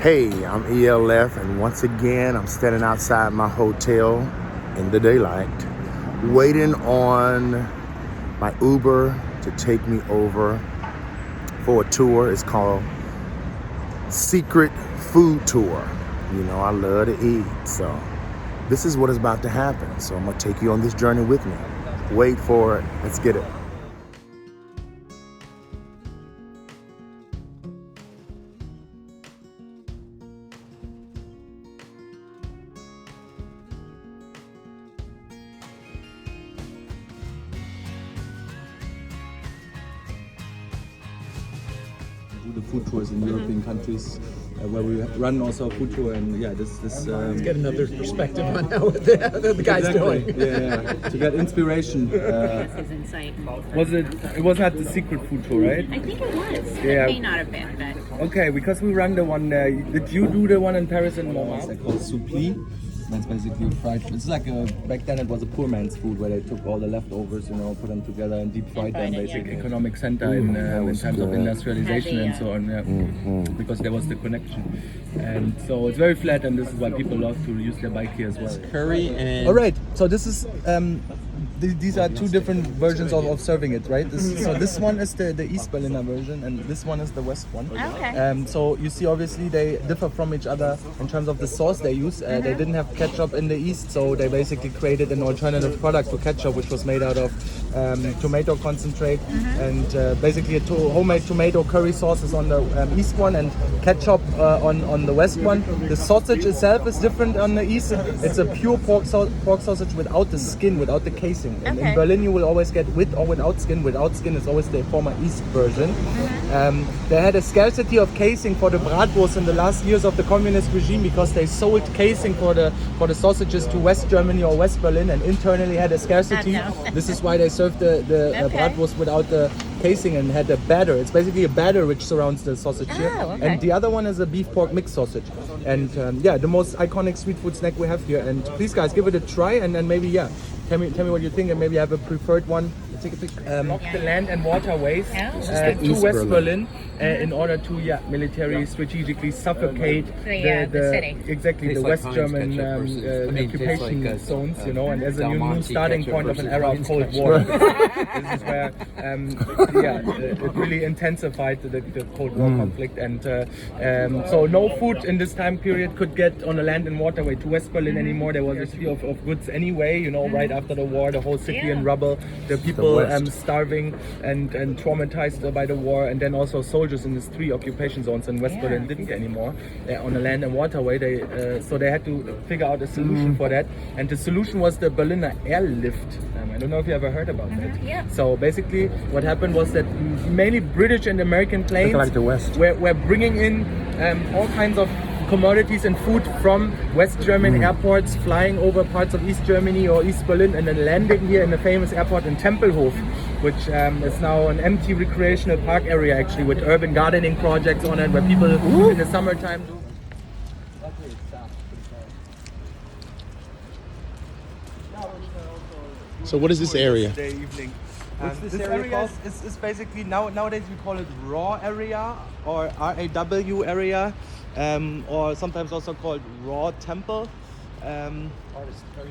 Hey, I'm ELF, and once again, I'm standing outside my hotel in the daylight, waiting on my Uber to take me over for a tour. It's called Secret Food Tour. You know, I love to eat, so this is what is about to happen. So I'm gonna take you on this journey with me. Wait for it. Let's get it. The food tours in European countries where we run also a food tour, and yeah, this Let's get another perspective on how the guy's doing. Yeah, to get inspiration. This is insightful. It was not the secret food tour, right? I think it was. Yeah. It may not have been, but Okay, because we run the one there. Did you do the one in Paris and Montmartre? It's called soupli. That's basically fried. It's like back then it was a poor man's food where they took all the leftovers, put them together and deep fried them. Basically, economic center in terms of industrialization and so on. Yeah, because there was the connection, and so it's very flat, and this is why people love to use their bike here as well. Curry and... All right, so this is these are two different versions of serving it, right? So this one is the East Berliner version, and this one is the West one. Okay. So you see, obviously they differ from each other in terms of the sauce they use. They didn't have ketchup in the East, so they basically created an alternative product to ketchup, which was made out of tomato concentrate, and basically a homemade tomato curry sauce is on the East one, and ketchup on the West one. The sausage itself is different on the East. It's a pure pork sausage without the skin, without the casing. And in Berlin you will always get with or without skin. Without skin is always the former East version. They had a scarcity of casing for the bratwurst in the last years of the communist regime, because they sold casing for the sausages to West Germany or West Berlin, and internally had a scarcity. This is why they served the bratwurst without the casing and had a batter. It's basically a batter which surrounds the sausage here. And the other one is a beef pork mixed sausage. And the most iconic street food snack we have here. And please guys, give it a try, and then maybe tell me what you think, and maybe have a preferred one. Take a pic. The land and waterways to West Berlin in order to military strategically suffocate the city. Exactly, the West German occupation zones, and as a new starting point of an era of Cold War. This is where it really intensified the Cold War conflict, and so no food in this time period could get on a land and waterway to West Berlin anymore. There was a sea of goods anyway, right after the war, the whole city in rubble, the people starving and traumatized by the war, and then also soldiers in these 3 occupation zones in West Berlin didn't get anymore on a land and waterway. So they had to figure out a solution for that, and the solution was the Berlin Airlift. I don't know if you ever heard about that. Yeah. So basically what happened was that mainly British and American planes like the West. were bringing in all kinds of commodities and food from West German airports, flying over parts of East Germany or East Berlin, and then landing here in the famous airport in Tempelhof, which is now an empty recreational park area, actually, with urban gardening projects on it, where people in the summertime do. So what is this area? This area is basically, nowadays we call it raw area, or RAW area, or sometimes also called raw temple. Very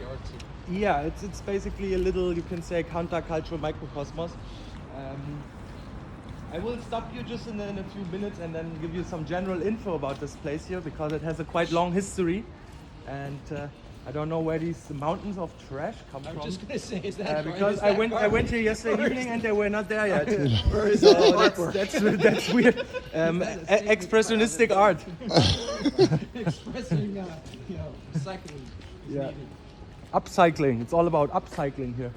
artsy. Yeah, it's basically a little, you can say, countercultural microcosmos. I will stop you just in a few minutes and then give you some general info about this place here, because it has a quite long history, and I don't know where these mountains of trash come from. I was just gonna say, is that because I went here yesterday evening and they were not there yet. Where is So that's weird. Expressionistic art. expressing, recycling? Yeah. Upcycling. It's all about upcycling here.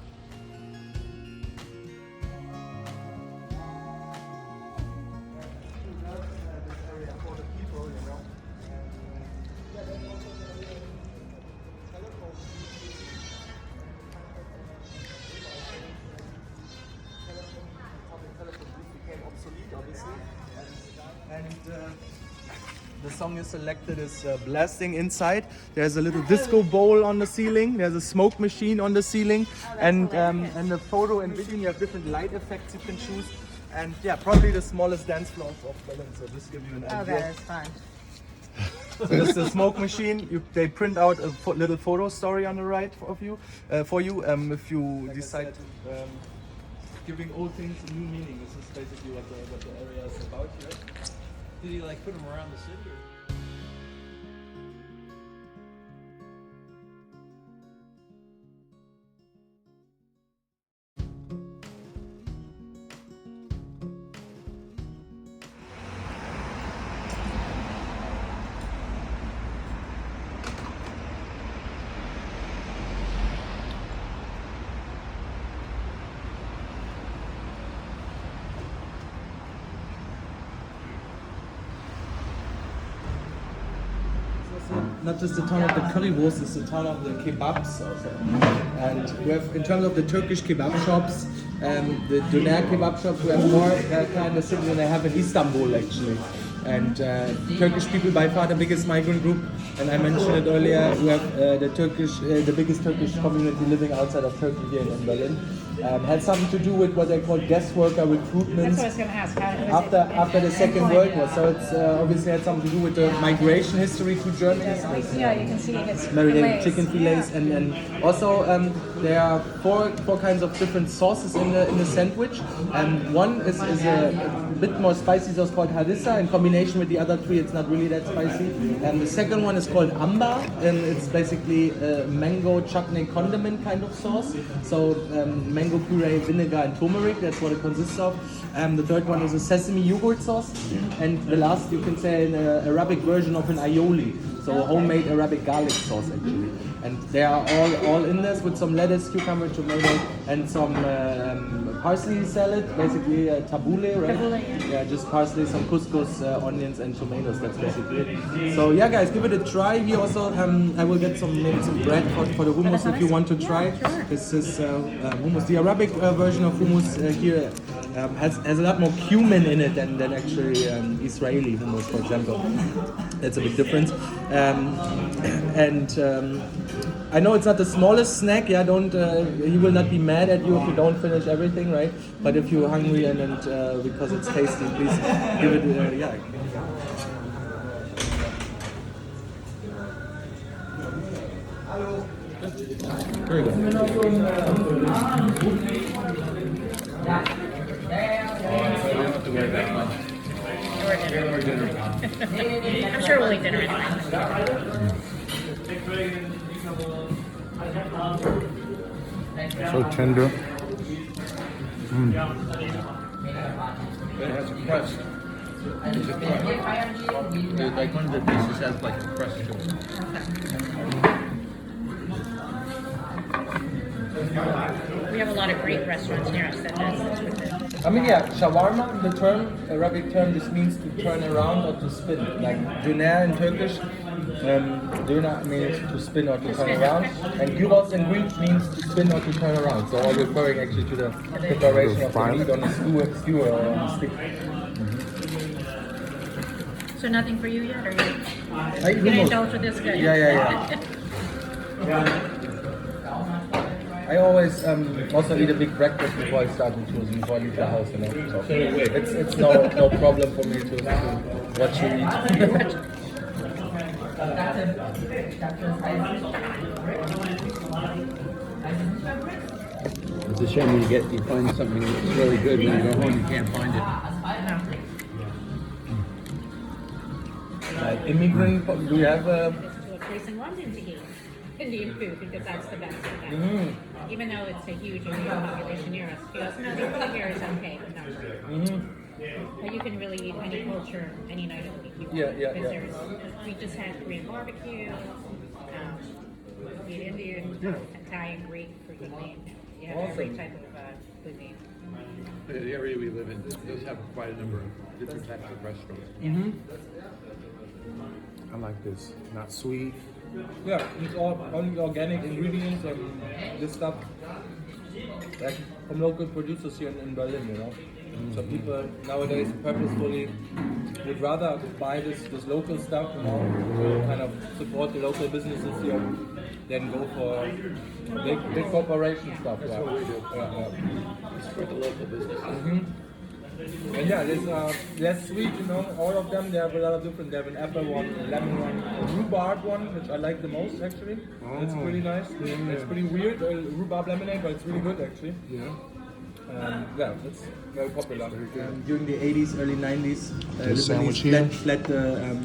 The song you selected is blasting inside. There's a little disco bowl on the ceiling. There's a smoke machine on the ceiling, and the photo and video, you have different light effects you can choose. And yeah, probably the smallest dance floor of Berlin. So just give you an idea. Oh, that is fun. This is the smoke machine. They print out a little photo story on the right of you, for you. If you decide to giving old things a new meaning. This is basically what the area is about here. Did he like put them around the city? Not just the town of the currywurst, it's the town of the kebabs also. And we have, in terms of the Turkish kebab shops, the doner kebab shops, we have more kind of cities than I have in Istanbul actually. And Turkish people by far the biggest migrant group. And I mentioned it earlier, we have the biggest Turkish community living outside of Turkey here in Berlin. Had something to do with what they call guest worker recruitment. That's what I was going to ask. How was it After the Second World War, so it's obviously had something to do with the migration history to Germany. Yeah, you can see it's Marinated fillets. chicken fillets, and also there are four kinds of different sauces in the sandwich. One is a bit more spicy sauce called harissa. In combination with the other three, it's not really that spicy. And the second one is called amba, and it's basically a mango chutney condiment kind of sauce. So mango puree, vinegar, and turmeric. That's what it consists of. The third one is a sesame yogurt sauce, and the last you can say an Arabic version of an aioli. So a homemade Arabic garlic sauce actually. And they are all in this with some lettuce, cucumber, tomato, and some parsley salad, basically tabbouleh, right? Tabbouleh, yeah, just parsley, some couscous, onions, and tomatoes. That's basically it. So yeah, guys, give it a try. Here also, I will get maybe some bread for the hummus if you want to try. Sure. This is hummus. The Arabic version of hummus here has a lot more cumin in it than actually Israeli hummus, for example. That's a big difference. I know it's not the smallest snack. Yeah, he will not be mad at you if you don't finish everything, right? But if you're hungry and because it's tasty, please give it. Yeah. Very good. I'm sure we'll eat dinner anyway. So tender. It has a crust. There's a crust. Like one of the pieces has like a crust to it. We have a lot of Greek restaurants near us that does this with it. I mean, yeah, shawarma, the Arabic term, this means to turn around or to spin. Like doner in Turkish, doner means to spin or to turn around, and gyros in Greek means to spin or to turn around. So all referring actually to the preparation of the meat on a skewer or on a stick. So nothing for you yet, or I you gonna indulge with this? Good. Yeah. I always also eat a big breakfast before I start in cuisine, before I leave the house, you know. So it's no problem for me to watch you eat. It's a shame when you find something that's really good, when you go home you can't find it. Immigrant, do you have a... To a place in London to eat Indian food because that's the best of that. Even though it's a huge Indian population near us, he goes, no, the food here is okay, but not great. But you can really eat any culture, any night of the week you want. Yeah. Because we just had Korean barbecue, we had Indian, Italian, Greek frequently. Yeah, every type of cuisine. The area we live in does have quite a number of different types of restaurants. I like this. Not sweet. Yeah, it's all only organic ingredients and this stuff like from local producers here in Berlin, you know. So people nowadays purposefully would rather buy this local stuff, you know, kind of support the local businesses here than go for big corporation stuff. That's what we do. Yeah. Support the local businesses. And yeah, there's less sweet, you know, all of them, they have a lot of different, they have an apple one, a lemon one, a rhubarb one, which I like the most actually. It's pretty nice. It's pretty weird, rhubarb lemonade, but it's really good actually. Yeah, it's very popular. During the 80s, early 90s, Lebanese fled the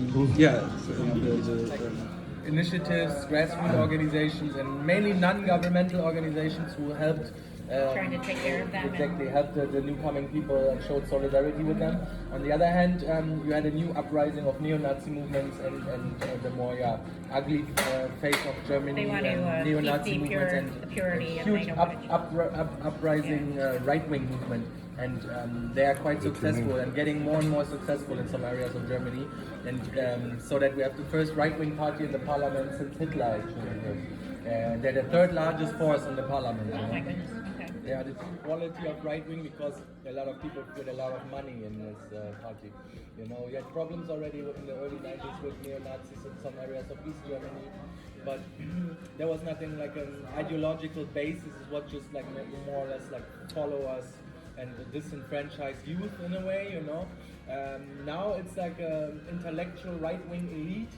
initiatives, grassroots organizations, and mainly non-governmental organizations who helped Trying to take care of them. Exactly, helped the newcoming people and showed solidarity with them. On the other hand, you had a new uprising of neo-Nazi movements and the more ugly face of Germany. They want to neo-Nazi keep movements the purity, and huge they don't want to uprising right-wing movement. And they are quite successful and getting more and more successful in some areas of Germany. And so that we have the first right-wing party in the parliament since Hitler actually. They're the third largest force in the parliament. Oh my goodness. Okay. They are the quality of right wing because a lot of people put a lot of money in this party. You know, you had problems already in the early 90s with neo-Nazis in some areas of East Germany, but there was nothing like an ideological basis. It was just like more or less like followers and disenfranchised youth in a way, you know. Now it's like an intellectual right-wing elite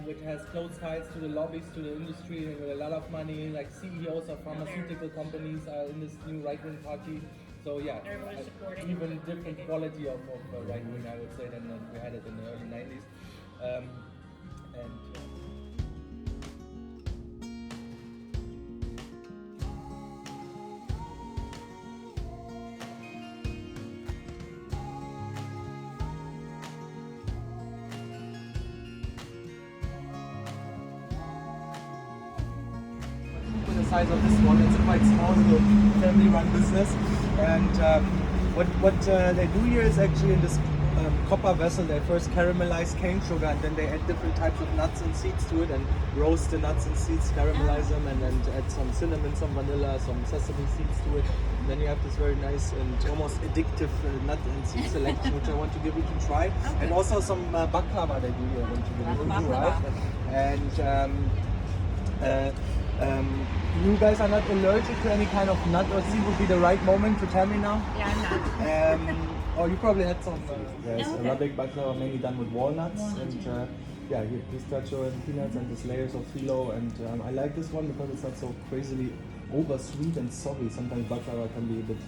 which has close ties to the lobbies, to the industry, and with a lot of money, like CEOs of pharmaceutical companies are in this new right-wing party. So yeah, even different quality of right-wing, I would say, than we had it in the early 90s. The size of this one, it's a quite small little family-run business, and what they do here is actually in this copper vessel they first caramelize cane sugar, and then they add different types of nuts and seeds to it and roast the nuts and seeds, caramelize them, and then add some cinnamon, some vanilla, some sesame seeds to it. And then you have this very nice and almost addictive nut and seed selection, which I want to give you to try. And also some baklava they do here, I want to give you to try. And you guys are not allergic to any kind of nut or seed? Would be the right moment to tell me now? Yeah, I'm not. You probably had some Arabic baklava mainly done with walnuts and pistachio and peanuts and these layers of phyllo, and I like this one because it's not so crazily over sweet and soggy. Sometimes baklava can be a bit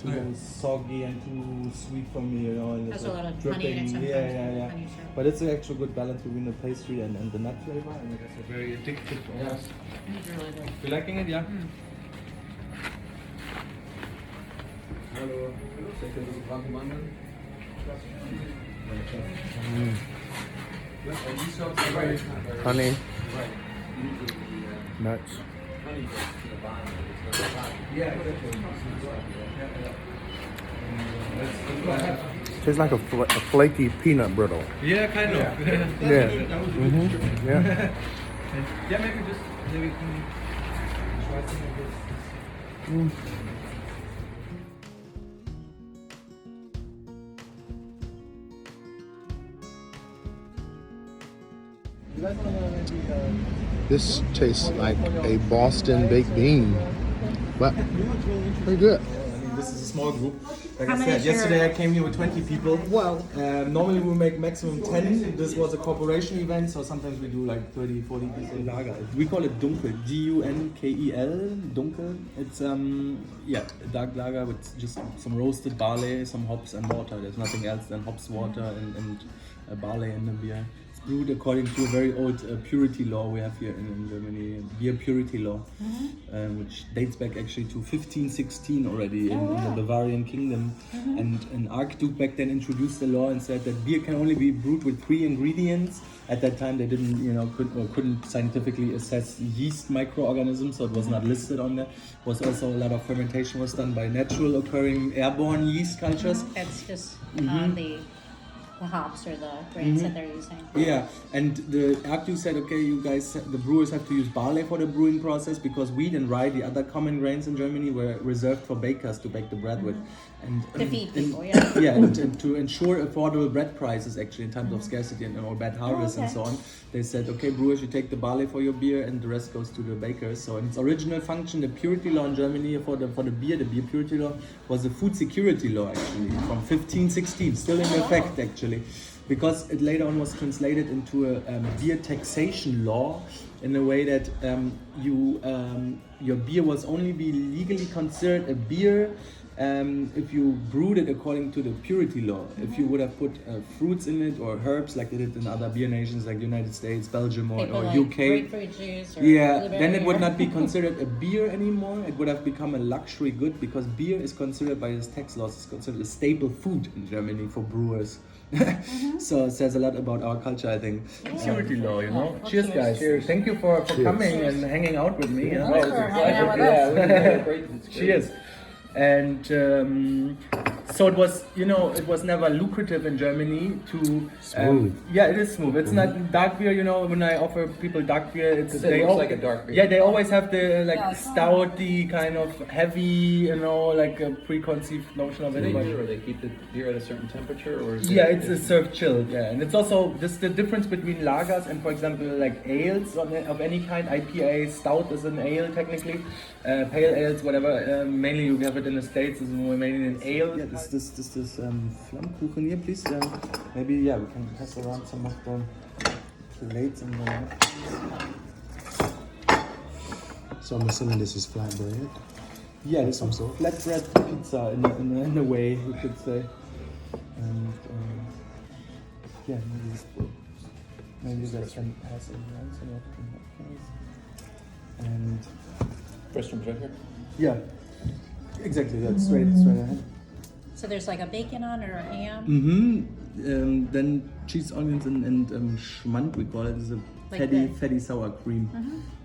too soggy and too sweet for me, you know, and Has it's a lot of dripping. honey in it sometimes. Yeah. Honey syrup. But it's an actual good balance between the pastry and the nut flavor, and it's a very addictive almost. It's really good. You liking it? Yeah? Hello. Honey, nuts. Tastes like a flaky peanut brittle. Yeah, kind of. Yeah. Mm-hmm. Yeah. Yeah, maybe we can try some of this. This tastes like a Boston baked bean, but pretty good. This is a small group. Like How I many said, is your- yesterday I came here with 20 people. Whoa. Normally we make maximum 10. This was a corporation event, so sometimes we do like 30, 40 people lager. We call it Dunkel, D-U-N-K-E-L, Dunkel. It's dark lager with just some roasted barley, some hops and water. There's nothing else than hops, water and barley in the beer. It's brewed according to a very old purity law we have here in Germany, beer purity law, which dates back actually to 1516 already in the Bavarian kingdom. And an archduke back then introduced the law and said that beer can only be brewed with 3 ingredients. At that time they didn't, couldn't scientifically assess yeast microorganisms, so it was not listed on there. Was also a lot of fermentation was done by natural occurring airborne yeast cultures. That's just on the the hops or the grains that they're using. Yeah, and the Artu said, okay, you guys, the brewers have to use barley for the brewing process because wheat and rye, the other common grains in Germany, were reserved for bakers to bake the bread with. And To feed people, yeah. yeah, and to ensure affordable bread prices actually in times of scarcity and or bad harvest and so on, they said, okay, brewers, you take the barley for your beer and the rest goes to the bakers. So in its original function, the purity law in Germany for the beer purity law was a food security law actually from 1516, still in effect actually, because it later on was translated into a beer taxation law in a way that your beer was only be legally considered a beer if you brewed it according to the purity law. If you would have put fruits in it or herbs like they did in other beer nations like the United States, Belgium or Like UK, grapefruit juice or yeah, then it blueberry would or- not be considered a beer anymore. It would have become a luxury good because beer is considered by its tax laws is considered a staple food in Germany for brewers. So it says a lot about our culture, I think. Purity law, you know. Well, Cheers, cheers. guys. Cheers. Thank you for coming and hanging out with me. Oh, Thanks it's for a hanging out pleasure. with us. Yeah, it's great. It's great. Cheers. And so it was, you know, it was never lucrative in Germany to. Smooth. Yeah, it is smooth. It's not dark beer, you know. When I offer people dark beer, it's It looks like a dark beer. Yeah, they always have the like Yeah, it's not- stouty kind of heavy, you know, like a preconceived notion of Do it. they but- do, or they keep the beer at a certain temperature, or is Yeah, it, it's served chilled. Yeah, and it's also this the difference between lagers and, for example, like ales of any kind. IPA, stout is an ale technically. Pale ales, whatever. Mainly you have it in the States. Is mainly an ale. Yeah, this Flammkuchen here, please. Maybe we can pass around some of the plates and then. So I'm assuming this is flatbread. Yeah, it's Some sort. flatbread pizza in a way you could say. And yeah, maybe that can pass around some of the napkins. And fresh from right here? yeah, exactly. That's straight ahead. So there's like a bacon on or a ham. Then cheese, onions, and schmand, we call it. Is a Like fatty sour cream.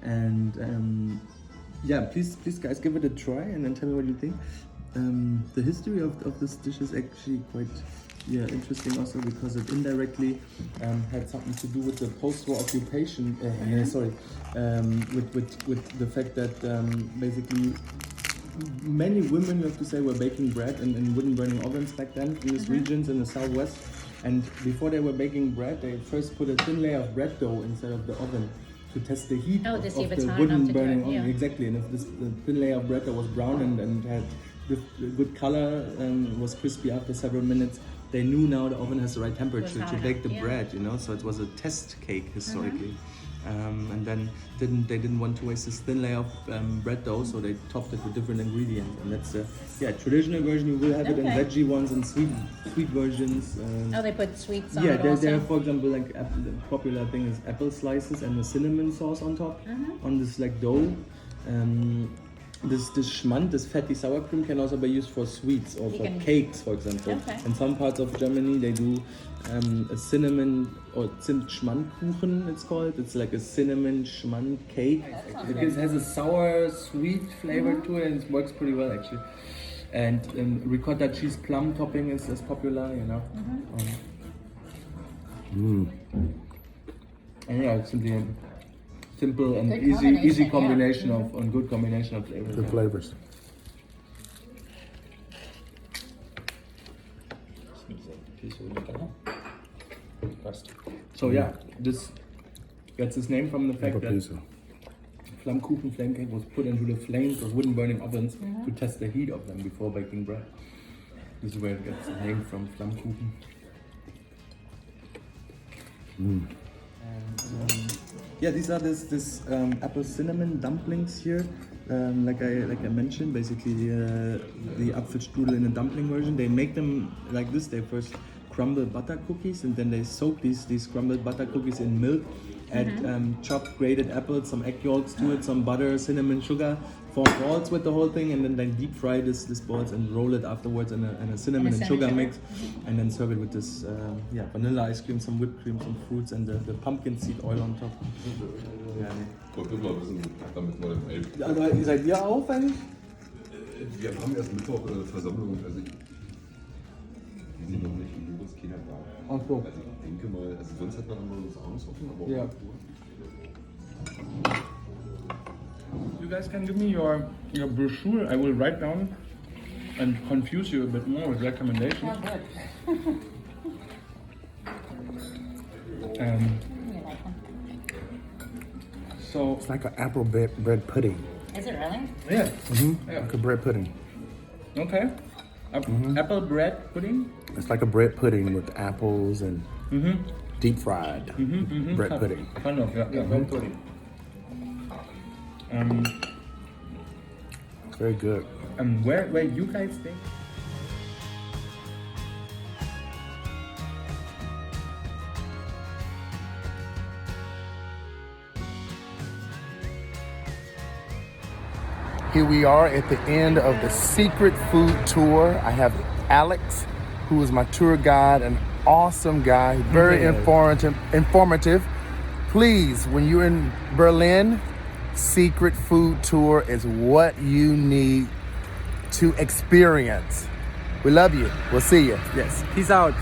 And yeah, please guys, give it a try and then tell me what you think. The history of this dish is actually quite interesting also because it indirectly had something to do with the post-war occupation. With the fact that basically many women, you have to say, were baking bread in wooden burning ovens back then in these regions in the southwest. And before they were baking bread, they first put a thin layer of bread dough inside of the oven to test the heat Oh, to see of if it's the hot wooden enough to do burning it, oven. yeah. Exactly, and if the thin layer of bread that was brown and had good color and was crispy after several minutes, they knew now the oven has the right temperature hot to bake the enough, yeah. bread, you know. So it was a test cake historically. And then they didn't want to waste this thin layer of bread dough, so they topped it with different ingredients. And that's traditional version. You will have it in Okay. veggie ones and sweet versions. Oh, they put sweets on Yeah, it there, also. for example, like the popular thing is apple slices and the cinnamon sauce on top on this like dough. This schmand, this fatty sour cream, can also be used for sweets or You for can- cakes, for example. Okay. In some parts of Germany, they do a cinnamon or Zimt-Schmandkuchen, it's called. It's like a cinnamon schmand cake. It has a sour, sweet flavor to it, and it works pretty well actually. And ricotta cheese plum topping is popular, you know. And yeah, it's simply a simple and Good easy combination, combination of good combination of flavors. The flavors. So yeah, this gets its name from the fact that Pizza. Flammkuchen flame cake was put into the flames of wooden burning ovens to test the heat of them before baking bread. This is where it gets the name from, Flammkuchen. And yeah, these are this apple cinnamon dumplings here. Like I mentioned, basically the Apfelstrudel in a dumpling version. They make them like this. They first crumble butter cookies and then they soak these crumbled butter cookies in milk. Add chopped grated apples, some egg yolks to it, some butter, cinnamon, sugar, form balls with the whole thing, and then deep fry this balls and roll it afterwards in a cinnamon and sugar mix, and then serve it with this vanilla ice cream, some whipped cream, some fruits, and the pumpkin seed oil on top. Ja, Wollte mal wissen, damit mal im 11. Also, seid ihr auf eigentlich? Wir haben erst Mittwoch Versammlung. Also Die sind noch nicht, nur ist keiner da. Ach so. Also ich denke mal, also sonst hat man immer das Arms offen, aber Ja. auch You guys can give me your brochure. I will write down and confuse you a bit more with recommendations. So It's like an apple bread pudding. Is it really? yeah, Like a bread pudding. okay. Apple bread pudding. It's like a bread pudding with apples and deep fried bread pudding. Kind of, yeah, bread pudding. Very good. Where you guys stay? Here we are at the end of the secret food tour. I have Alex, who is my tour guide, an awesome guy, very informative. Please, when you're in Berlin, secret food tour is what you need to experience. We love you. We'll see you. Yes. Peace out.